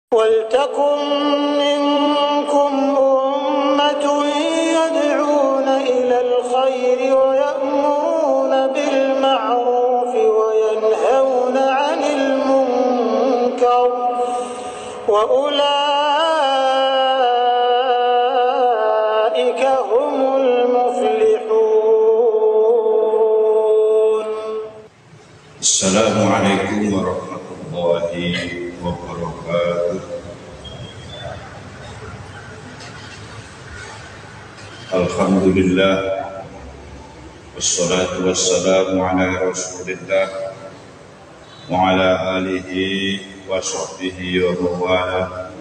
وَلْتَكُنْ مِنْكُمْ أُمَّةٌ يَدْعُونَ إِلَى الْخَيْرِ وَيَأْمُرُونَ بِالْمَعْرُوفِ وَيَنْهَوْنَ عَنِ الْمُنْكَرِ وَأُولَئِكَ هُمُ الْمُفْلِحُونَ. Assalamualaikum warahmatullahi wabarakatuh. Alhamdulillah, wassalatu wassalamu ala rasulillah wa ala alihi wa sahbihi wa mawala.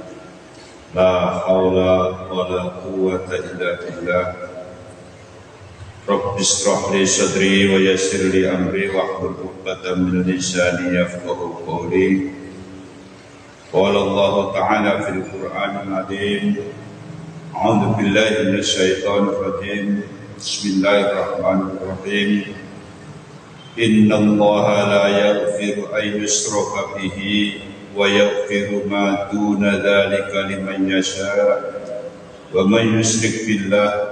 La hawla wa la quwwata illa billah. Rabbi shrah li sadri wa yassir li amri wahlul 'uqdatam min lisani yafqahu qawli. Qala Allah Ta'ala fil Qur'anil 'azim. A'udzu billahi minasy syaithanir rajim. Bismillahirrahmanirrahim. Innallaha la yaghfiru an yushraka bihi wa yaghfiru ma duna dzalika liman yasha'. Wa man yusyrik billah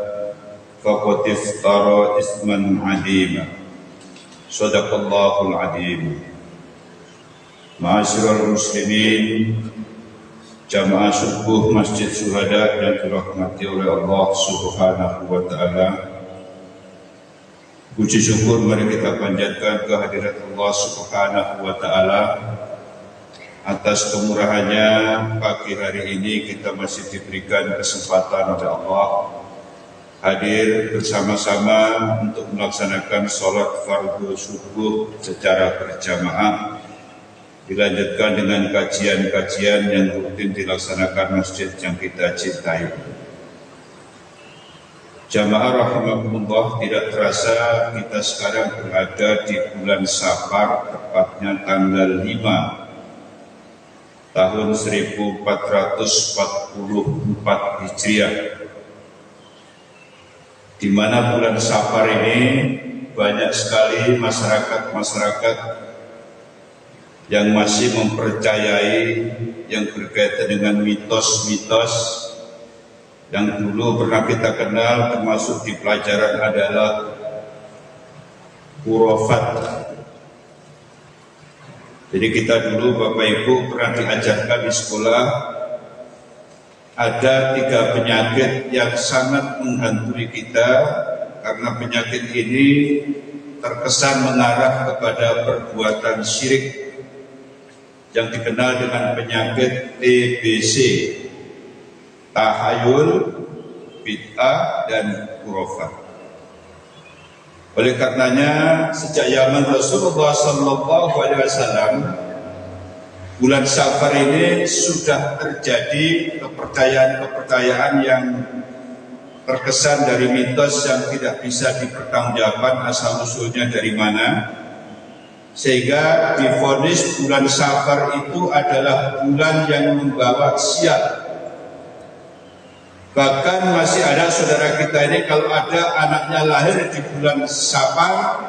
faqad iftara isman 'azima. Shadaqallahul 'azim. Ma'asyiral muslimin, jamaah subuh Masjid Syuhada yang dirahmati oleh Allah Subhanahu wa taala. Puji syukur mari kita panjatkan kehadirat Allah Subhanahu wa taala atas kemurahannya. Pagi hari ini kita masih diberikan kesempatan oleh Allah hadir bersama-sama untuk melaksanakan sholat fardu subuh secara berjamaah, dilanjutkan dengan kajian-kajian yang rutin dilaksanakan masjid yang kita cintai. Jamaah rahimakumullah, tidak terasa kita sekarang berada di bulan Safar, tepatnya tanggal 5 tahun 1444 Hijriah, di mana bulan Safar ini banyak sekali masyarakat yang masih mempercayai yang berkaitan dengan mitos-mitos yang dulu pernah kita kenal, termasuk di pelajaran adalah khurafat. Jadi kita dulu Bapak Ibu pernah diajarkan di sekolah ada 3 penyakit yang sangat menghantui kita, karena penyakit ini terkesan mengarah kepada perbuatan syirik yang dikenal dengan penyakit TBC, tahayul, bid'ah, dan khurafat. Oleh karenanya sejak zaman Rasulullah SAW, bulan Safar ini sudah terjadi kepercayaan-kepercayaan yang terkesan dari mitos yang tidak bisa dipertanggungjawabkan asal-usulnya dari mana, sehingga divonis bulan Safar itu adalah bulan yang membawa sial. Bahkan masih ada saudara kita ini, kalau ada anaknya lahir di bulan Safar,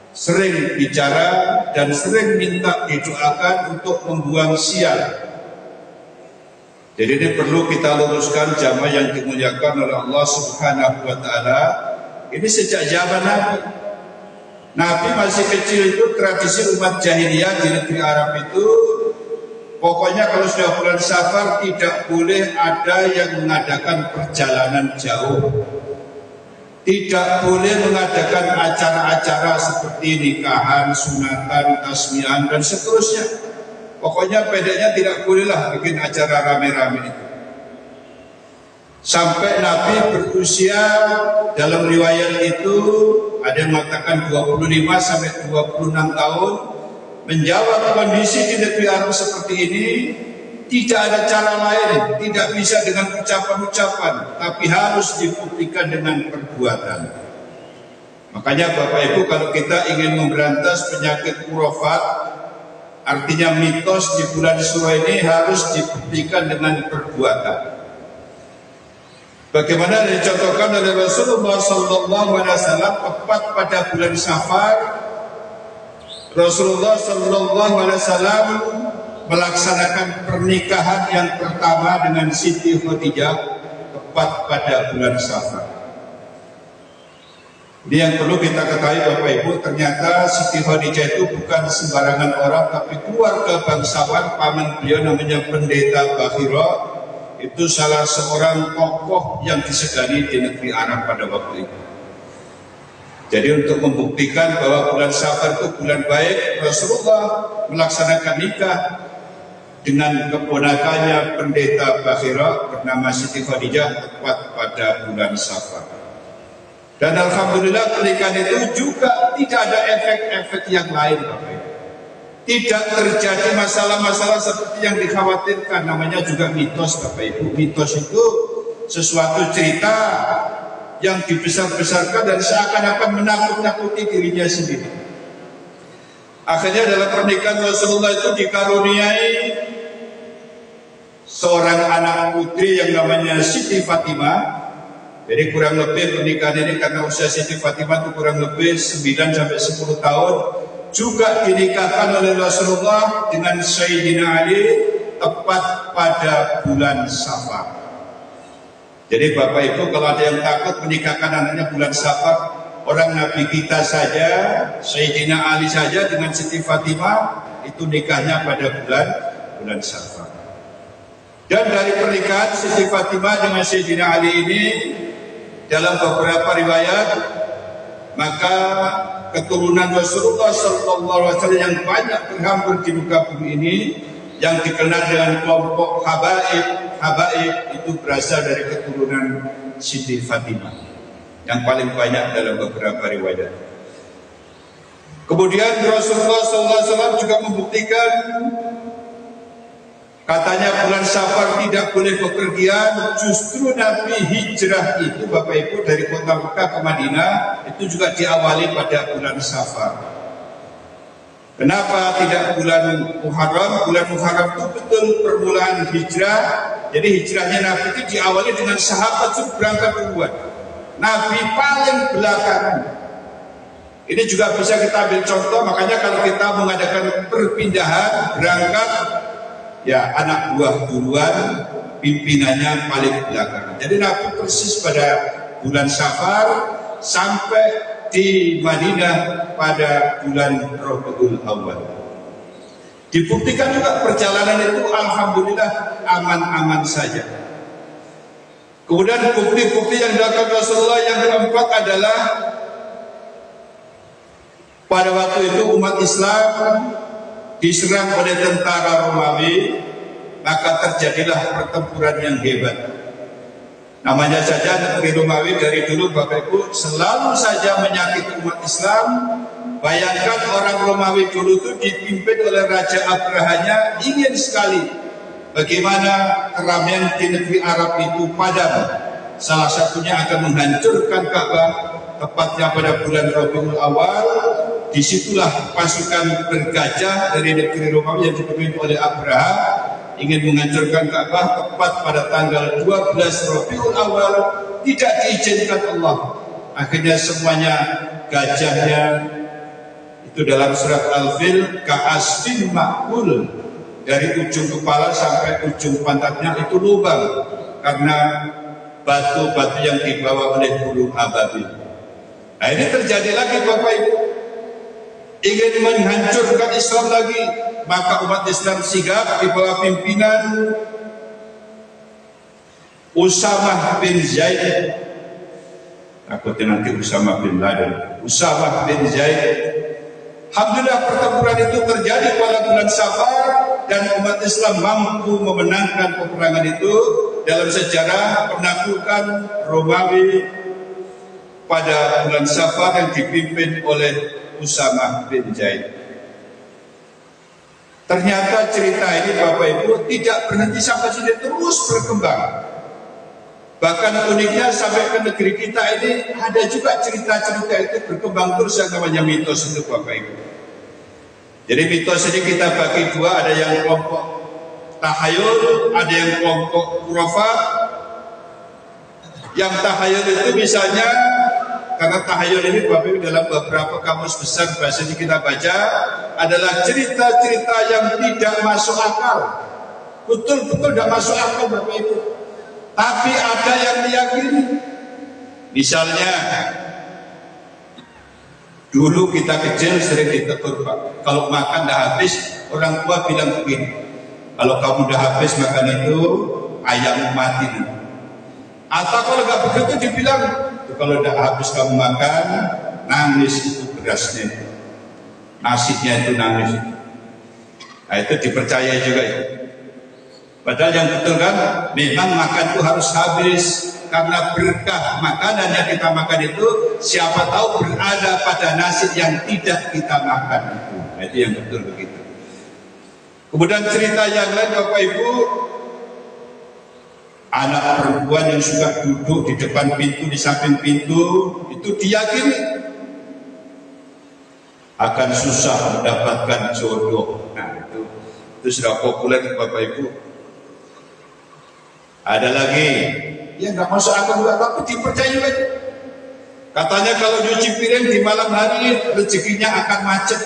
sering bicara dan sering minta didoakan untuk membuang sial. Jadi ini perlu kita luruskan jamaah yang dimuliakan oleh Allah Subhanahu wa taala. Ini sejak zaman Nabi masih kecil itu, tradisi umat jahiliyah di negeri Arab itu, pokoknya kalau sudah bulan Safar tidak boleh ada yang mengadakan perjalanan jauh, tidak boleh mengadakan acara-acara seperti nikahan, sunatan, tasmian, dan seterusnya. Pokoknya pendeknya tidak bolehlah bikin acara rame-rame itu. Sampai Nabi berusia, dalam riwayat itu ada yang mengatakan 25 sampai 26 tahun, menjawab kondisi di negeri Arab seperti ini. Tidak ada cara lain, tidak bisa dengan ucapan-ucapan, tapi harus dibuktikan dengan perbuatan. Makanya Bapak Ibu, kalau kita ingin memberantas penyakit khurafat, artinya mitos di bulan Syuro ini, harus dibuktikan dengan perbuatan. Bagaimana dicontohkan oleh Rasulullah SAW tepat pada bulan Safar, Rasulullah SAW melaksanakan pernikahan yang pertama dengan Siti Khadijah tepat pada bulan Safar. Ini yang perlu kita ketahui Bapak Ibu, ternyata Siti Khadijah itu bukan sembarangan orang, tapi keluarga bangsawan. Paman beliau namanya Pendeta Bakhira, itu salah seorang tokoh yang disegani di negeri Arab pada waktu itu. Jadi untuk membuktikan bahwa bulan Safar itu bulan baik, Rasulullah melaksanakan nikah dengan keponakannya Pendeta Bakhira bernama Siti Khadijah tepat pada bulan Safar. Dan alhamdulillah pernikahan itu juga tidak ada efek-efek yang lain Bapak Ibu. Tidak terjadi masalah-masalah seperti yang dikhawatirkan, namanya juga mitos Bapak Ibu. Mitos itu sesuatu cerita yang dibesar-besarkan dan seakan-akan menakut-nakuti dirinya sendiri. Akhirnya dalam pernikahan Rasulullah itu dikaruniai seorang anak putri yang namanya Siti Fatimah. Jadi kurang lebih pernikahan ini karena usia Siti Fatimah itu kurang lebih 9-10 tahun, juga dinikahkan oleh Rasulullah dengan Sayyidina Ali tepat pada bulan Safar. Jadi Bapak Ibu, kalau ada yang takut menikahkan anaknya bulan Safar, orang Nabi kita saja, Sayyidina Ali saja dengan Siti Fatimah itu nikahnya pada bulan Safar. Dan dari pernikahan Siti Fatimah dengan Sayyidina Ali ini, dalam beberapa riwayat, maka keturunan Rasulullah SAW yang banyak terhampir di muka bumi ini, yang dikenal dengan kelompok Habaib itu berasal dari keturunan Siti Fatimah, yang paling banyak dalam beberapa riwayat. Kemudian Rasulullah SAW juga membuktikan, katanya bulan Safar tidak boleh bepergian. Justru Nabi hijrah itu Bapak Ibu dari kota Mekah ke Madinah itu juga diawali pada bulan Safar. Kenapa tidak bulan Muharram? Bulan Muharram itu betul permulaan hijrah. Jadi hijrahnya Nabi itu diawali dengan sahabat itu berangkat duluan, Nabi paling belakangan. Ini juga bisa kita ambil contoh. Makanya kalau kita mengadakan perpindahan berangkat, ya anak buah duluan, pimpinannya paling belakang. Jadi Nabi persis pada bulan Safar sampai di Madinah pada bulan Rabiul Awal. Dibuktikan juga perjalanan itu alhamdulillah aman-aman saja. Kemudian bukti-bukti yang dilakukan Rasulullah yang keempat adalah pada waktu itu umat Islam diserang oleh tentara Romawi, maka terjadilah pertempuran yang hebat. Namanya saja negeri Romawi dari dulu Bapak Ibu selalu saja menyakiti umat Islam. Bayangkan orang Romawi dulu itu dipimpin oleh Raja Abrahanya ingin sekali bagaimana keramaian di negeri Arab itu padam. Salah satunya akan menghancurkan Ka'bah tepatnya pada bulan Rabiul Awal. Disitulah pasukan bergajah dari negeri Romawi yang dipimpin oleh Abraham ingin menghancurkan Ka'bah tepat pada tanggal 12 Rabiul Awal. Tidak diizinkan Allah. Akhirnya semuanya gajahnya itu dalam surat Al-Fil ka'asfin ma'kul, dari ujung kepala sampai ujung pantatnya itu lubang karena batu-batu yang dibawa oleh burung ababil. Nah ini terjadi lagi Bapak Ibu, ingin menghancurkan Islam lagi, maka umat Islam sigap di bawah pimpinan Usamah bin Zaid. Takutnya nanti Usamah bin Laden. Usamah bin Zaid. Alhamdulillah pertempuran itu terjadi pada bulan Safar dan umat Islam mampu memenangkan peperangan itu dalam sejarah penaklukan Romawi pada bulan Safar yang dipimpin oleh Usamah bin Zaid. Ternyata cerita ini Bapak Ibu tidak berhenti sampai sini, terus berkembang. Bahkan uniknya sampai ke negeri kita ini ada juga cerita-cerita itu berkembang terus yang namanya mitos itu Bapak Ibu. Jadi mitos ini kita bagi dua, ada yang kelompok tahayul, ada yang kelompok khurafat. Yang tahayul itu misalnya, karena tahayul ini Bapak Ibu dalam beberapa kamus besar bahasa ini kita baca, adalah cerita-cerita yang tidak masuk akal. Betul-betul tidak masuk akal Bapak Ibu. Tapi ada yang meyakini. Misalnya, dulu kita kecil sering ditegur Pak, kalau makan dah habis, orang tua bilang begini, kalau kamu dah habis makan itu, ayam mati. Atau kalau nggak begitu dibilang, kalau dah habis kamu makan, nangis itu berasnya, nasinya itu nangis. Nah itu dipercaya juga ya. Padahal yang betul kan, memang makan itu harus habis. Karena berkah makanan yang kita makan itu, siapa tahu berada pada nasi yang tidak kita makan itu. Nah, itu yang betul begitu. Kemudian cerita yang lain Bapak Ibu, anak perempuan yang suka duduk di depan pintu, di samping pintu, itu diyakini akan susah mendapatkan jodoh. Nah itu sudah populer Bapak Ibu. Ada lagi, ya nggak masuk akal juga, tapi dipercaya juga. Katanya kalau nyuci piring di malam hari rezekinya akan macet.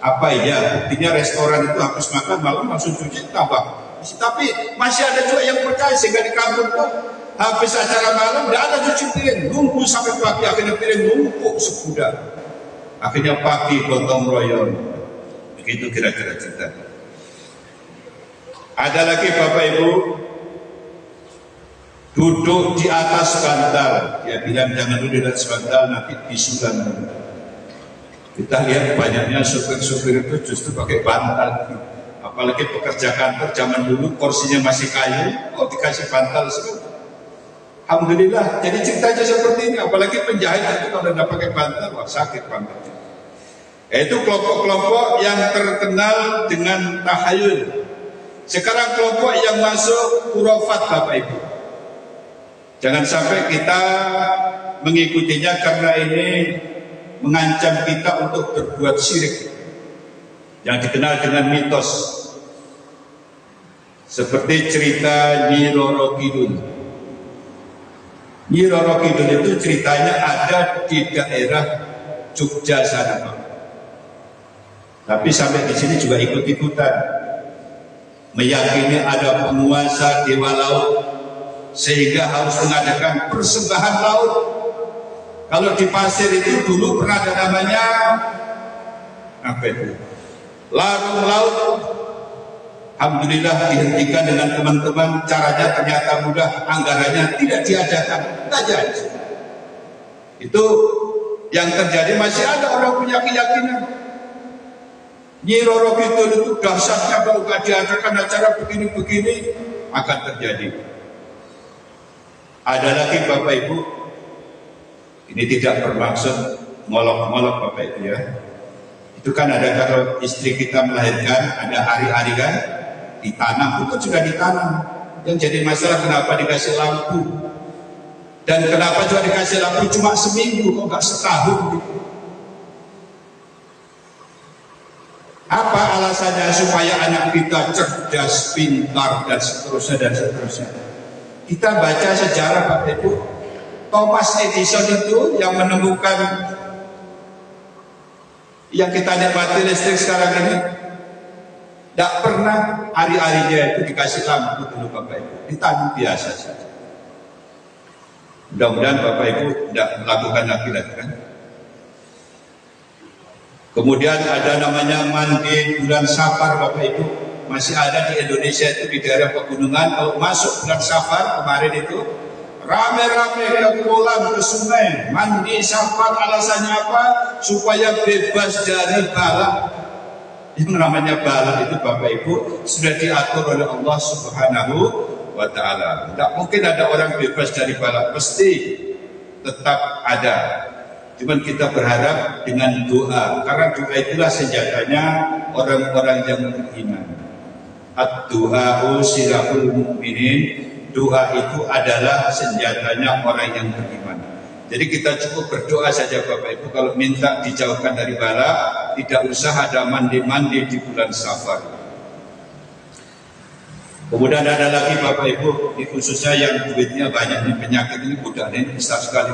Apa iya? Buktinya restoran itu habis makan malam langsung cuci tambah. Tapi masih ada juga yang percaya, sehingga di kampung tuh habis acara malam tidak ada cuci piring, nunggu sampai pagi, akhirnya piring numpuk segudang. Akhirnya pagi gotong royong. Begitu kira-kira cerita. Ada lagi Bapak Ibu, duduk di atas bantal, dia bilang jangan duduk di atas bantal, nanti disulam. Kita lihat banyaknya supir-supir itu justru pakai bantal, apalagi pekerja kantor zaman dulu kursinya masih kayu, dikasih bantal semua. Alhamdulillah, jadi ceritanya seperti ini. Apalagi penjahit itu kalau udah pakai bantal, wah sakit bantalnya. Itu kelompok-kelompok yang terkenal dengan tahayul. Sekarang kelompok yang masuk khurafat Bapak Ibu. Jangan sampai kita mengikutinya karena ini mengancam kita untuk berbuat syirik yang dikenal dengan mitos. Seperti cerita Nyi Roro Kidul. Nyi Roro Kidul itu ceritanya ada di daerah Jogja sana, Pak. Tapi sampai di sini juga ikut-ikutan meyakini ada penguasa dewa laut, sehingga harus mengadakan persembahan laut. Kalau di pasir itu dulu pernah ada namanya apa itu? Larung laut. Alhamdulillah dihentikan dengan teman-teman. Caranya ternyata mudah, anggarannya tidak diadakan, tidak jadi. Itu yang terjadi. Masih ada orang punya keyakinan Nyi Roro Kidul itu dahsyatnya kalau nggak diadakan acara begini-begini akan terjadi. Ada lagi Bapak Ibu, ini tidak bermaksud ngolok-ngolok Bapak Ibu ya. Itu kan ada kalau istri kita melahirkan, ada hari-hari kan, ditanam, itu sudah ditanam. Yang jadi masalah kenapa dikasih lampu. Dan kenapa juga dikasih lampu cuma seminggu, kok nggak setahun gitu. Apa alasannya? Supaya anak kita cerdas, pintar, dan seterusnya, dan seterusnya. Kita baca sejarah Bapak Ibu, Thomas Edison itu yang menemukan yang kita nikmati listrik sekarang ini, tidak pernah hari-harinya itu dikasih lampu dulu Bapak Ibu, ditanam biasa saja. Mudah-mudahan Bapak Ibu tidak melakukan lagi kan. Kemudian ada namanya mandi bulan Safar Bapak Ibu, masih ada di Indonesia itu di daerah pegunungan. Kalau masuk bulan Safar kemarin itu rame-rame ke kolam, ke sungai, mandi Safar. Alasannya apa? Supaya bebas dari bala. Yang namanya bala itu Bapak Ibu sudah diatur oleh Allah Subhanahu wa Ta'ala. Tidak mungkin ada orang bebas dari bala, pasti tetap ada. Cuman kita berharap dengan doa, karena doa itulah senjatanya orang-orang yang beriman. Ad-du'a'u silahul mu'minin. Doa itu adalah senjatanya orang yang beriman. Jadi kita cukup berdoa saja Bapak Ibu. Kalau minta dijauhkan dari bala, tidak usah ada mandi-mandi di bulan Safar. Kemudian ada lagi Bapak Ibu, ini khususnya yang duitnya banyak, ini penyakit ini budak ini besar sekali.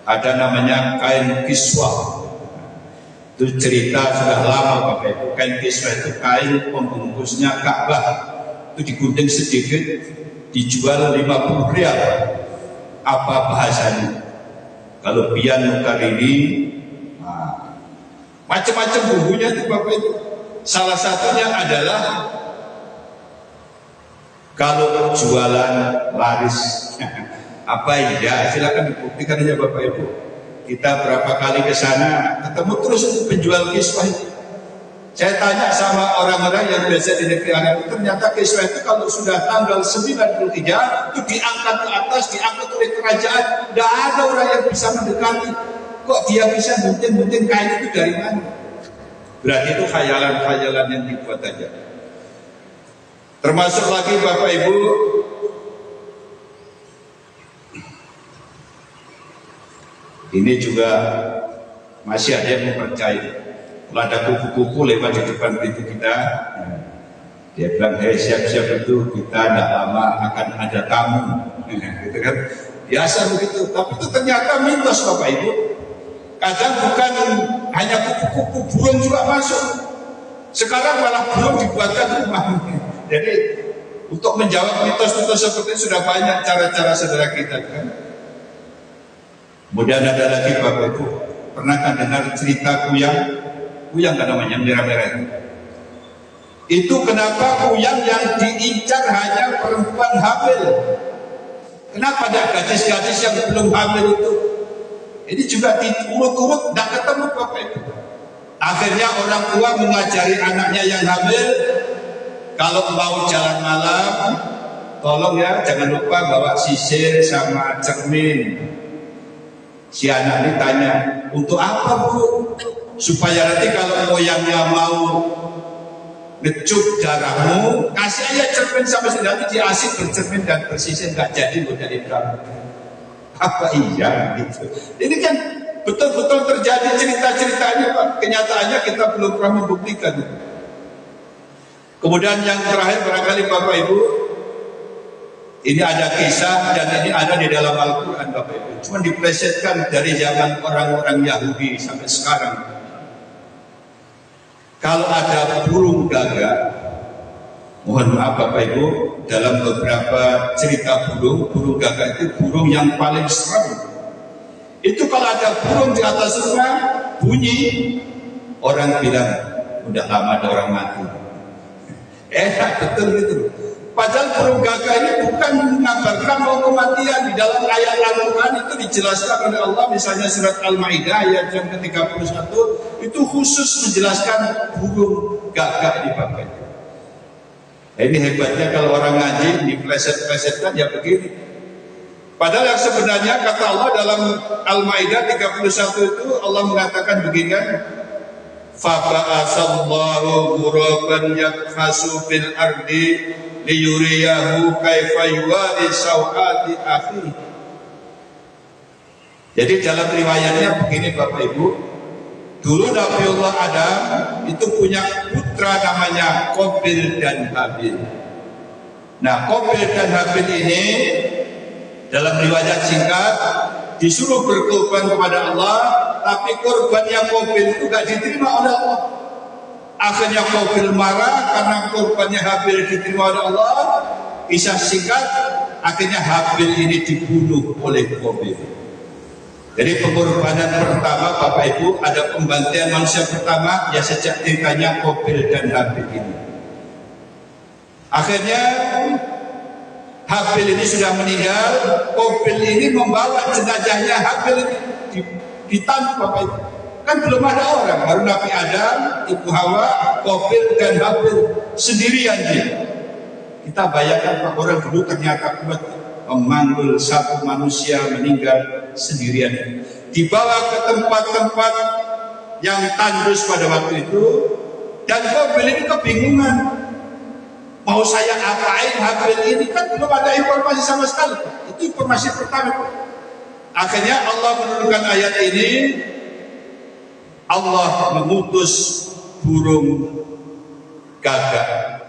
Ada namanya kain kiswah. Itu cerita sudah lama Bapak Ibu. Kain kiswah itu kain pembungkusnya Ka'bah. Itu digunting sedikit, dijual 50 rial. Apa bahasanya? Kalau pian nukar ini, macam-macam bumbunya itu Bapak Ibu. Salah satunya adalah kalau jualan laris. Apa ya? Silakan dibuktikan aja Bapak Ibu. Kita berapa kali ke sana, ketemu terus untuk penjual kiswah itu. Saya tanya sama orang-orang yang biasa di negeri Arab, ternyata kiswah itu kalau sudah tanggal 9 Dzulhijjah itu diangkat ke atas, diangkat oleh kerajaan. Tidak ada orang yang bisa mendekati. Kok dia bisa gunting-gunting kain itu dari mana? Berarti itu khayalan-khayalan yang dibuat aja. Termasuk lagi Bapak Ibu, ini juga masih ada yang mempercayai. Kalau ada kuku-kuku lewat di depan pintu kita, dia bilang, "Hei, siap-siap itu kita tidak lama akan ada tamu." Gitu kan? Biasa begitu. Tapi itu ternyata mitos Bapak Ibu. Kadang bukan hanya kupu-kupu, burung juga masuk. Sekarang malah burung dibuatkan rumah. Jadi untuk menjawab mitos-mitos seperti itu sudah banyak cara-cara saudara kita kan. Kemudian ada lagi Bapak Ibu, pernah kan dengar cerita kuyang? Kuyang kan namanya, merah-merah itu. Itu kenapa kuyang yang diincar hanya perempuan hamil? Kenapa ada gadis-gadis yang belum hamil itu? Ini juga diurut-urut, tidak ketemu Bapak Ibu. Akhirnya orang tua mengajari anaknya yang hamil, kalau mau jalan malam, tolong ya jangan lupa bawa sisir sama cermin. Si anak ini tanya, untuk apa Bu? Supaya nanti kalau moyangnya mau ngecup darahmu, kasih aja cermin sama nanti diasih bercermin dan bersisir, nggak jadi modelin kamu. Apa iya gitu? Ini kan betul-betul terjadi cerita-ceritanya Pak. Kenyataannya kita belum pernah membuktikan. Kemudian yang terakhir barangkali Bapak Ibu, ini ada kisah dan ini ada di dalam Al-Quran Bapak Ibu. Cuma diplesetkan dari zaman orang-orang Yahudi sampai sekarang. Kalau ada burung gagak, mohon maaf Bapak Ibu, dalam beberapa cerita burung gagak itu burung yang paling serem. Itu kalau ada burung di atas rumah bunyi, orang bilang udah lama ada orang mati. Betul gitu. Padahal burung gagak ini bukan mengabarkan mau kematian. Di dalam ayat Al-Quran itu dijelaskan oleh Allah, misalnya surat Al-Maidah ayat yang ke-31 itu khusus menjelaskan burung gagak di Bapak Ibu. Ini hebatnya kalau orang ngaji dipleset-plesetkan ya begini. Padahal yang sebenarnya kata Allah dalam Al-Maidah 31 itu Allah mengatakan begini kan, faba'asallahu ghuraban yakhasu fil ardi liyuriyahu kaifa yuwari sawati akhi. Jadi dalam riwayatnya begini Bapak Ibu, dulu Nabiullah Adam itu punya putra namanya Qabil dan Habil. Nah, Qabil dan Habil ini dalam riwayat singkat disuruh berkorban kepada Allah, tapi korbannya Qabil itu gak diterima oleh Allah. Akhirnya Qabil marah karena korbannya Habil diterima oleh Allah. Kisah singkat, akhirnya Habil ini dibunuh oleh Qabil. Jadi pengorbanan pertama Bapak Ibu, ada pembantaian manusia pertama ya sejak ceritanya Qabil dan Habil ini. Akhirnya Habil ini sudah meninggal, Qabil ini membawa jenazahnya Habil ini ditanam Bapak Ibu. Kan belum ada orang, baru Nabi Adam, Ibu Hawa, Qabil dan Habil sendirian dia. Kita bayangkan Pak, orang dulu ternyata kuat memanggul satu manusia meninggal sendirian, dibawa ke tempat-tempat yang tandus pada waktu itu, dan Qabil ini kebingungan. Mau saya apain Habil ini, kan belum ada informasi sama sekali. Itu informasi pertama. Akhirnya Allah menurunkan ayat ini. Allah mengutus burung gagak.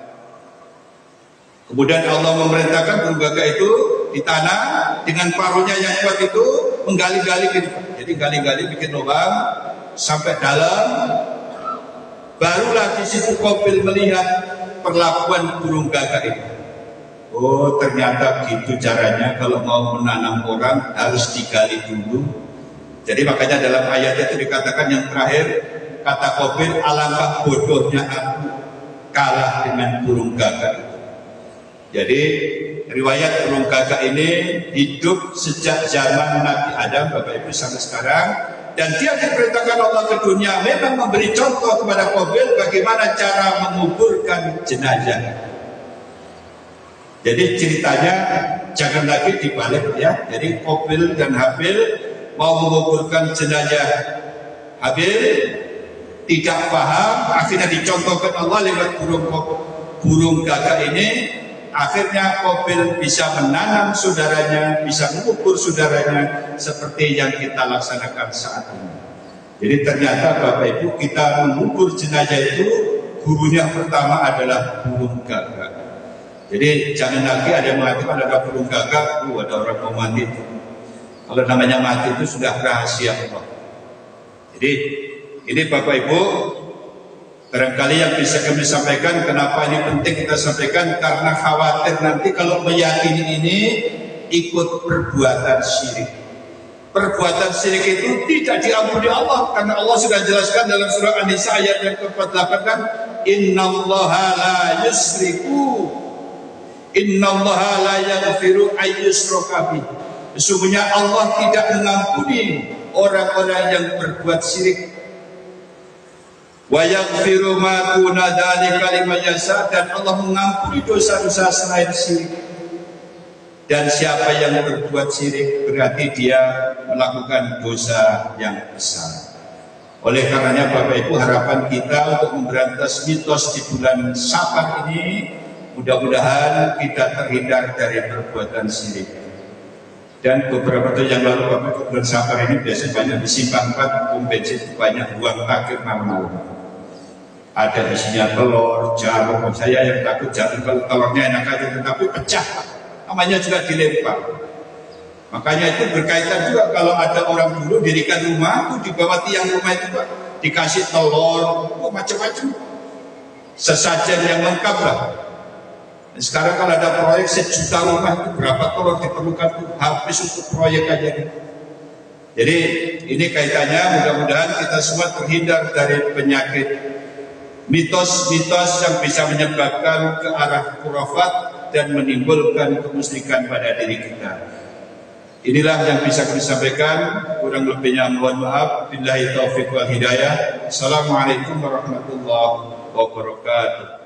Kemudian Allah memerintahkan burung gagak itu ditanam dengan paruhnya yang kuat itu menggali-gali gitu. Jadi gali-gali bikin lubang, sampai dalam, barulah di situ Qabil melihat perlakuan burung gagak itu. Oh, ternyata gitu caranya kalau mau menanam orang harus digali dulu. Jadi makanya dalam ayat itu dikatakan yang terakhir, kata Qabil, alangkah bodohnya aku kalah dengan burung gagak itu. Jadi riwayat burung gagak ini hidup sejak zaman Nabi Adam, Bapak Ibu, sampai sekarang. Dan dia diperintahkan Allah ke dunia memang memberi contoh kepada Qabil bagaimana cara menguburkan jenazah. Jadi ceritanya jangan lagi dibalik ya. Jadi Qabil dan Habil mau menguburkan jenazah Habil, tidak paham, akhirnya dicontohkan Allah lewat burung gagak ini. Akhirnya Qabil bisa menanam saudaranya, bisa mengubur saudaranya seperti yang kita laksanakan saat ini. Jadi ternyata Bapak Ibu, kita mengubur jenazah itu gurunya pertama adalah burung gagak. Jadi jangan lagi ada yang mengatakan ada burung gagak, ada orang mau mati itu. Kalau namanya mati itu sudah rahasia Allah. Jadi ini Bapak Ibu, barangkali yang bisa kami sampaikan, kenapa ini penting kita sampaikan, karena khawatir nanti kalau meyakini ini ikut perbuatan syirik. Perbuatan syirik itu tidak diampuni Allah, karena Allah sudah jelaskan dalam surah An-Nisa ayat yang ke-48 kan, innallaha la yusriku, innallaha la yaghfiru ayyushraka bih. Sesungguhnya Allah tidak mengampuni orang-orang yang berbuat syirik. Wa yaghfiru ma duna dzalika liman yasha, dan Allah mengampuni dosa-dosa selain syirik. Dan siapa yang berbuat syirik berarti dia melakukan dosa yang besar. Oleh karenanya Bapak Ibu, harapan kita untuk memberantas mitos di bulan Safar ini, mudah-mudahan kita terhindar dari perbuatan syirik. Dan beberapa tahun yang lalu Bapak Ibu, bulan Safar ini biasanya banyak disimpan pom bensin, banyak buang parkir malam-malam. Ada isinya telur, jarum. Saya yang takut jarum, kalau telurnya enak aja tetapi pecah, namanya juga dilempar. Makanya itu berkaitan juga kalau ada orang dulu dirikan rumah itu di bawah tiang rumah itu Pak, dikasih telur, macam-macam sesajen yang lengkap lah. Sekarang kalau ada proyek 1 juta rumah itu berapa telur diperlukan itu habis untuk proyek aja. Jadi ini kaitannya, mudah-mudahan kita semua terhindar dari penyakit mitos-mitos yang bisa menyebabkan ke arah khurafat dan menimbulkan kemusyrikan pada diri kita. Inilah yang bisa kami sampaikan, kurang lebihnya mohon maaf. Billahi taufiq wal hidayah. Assalamualaikum warahmatullahi wabarakatuh.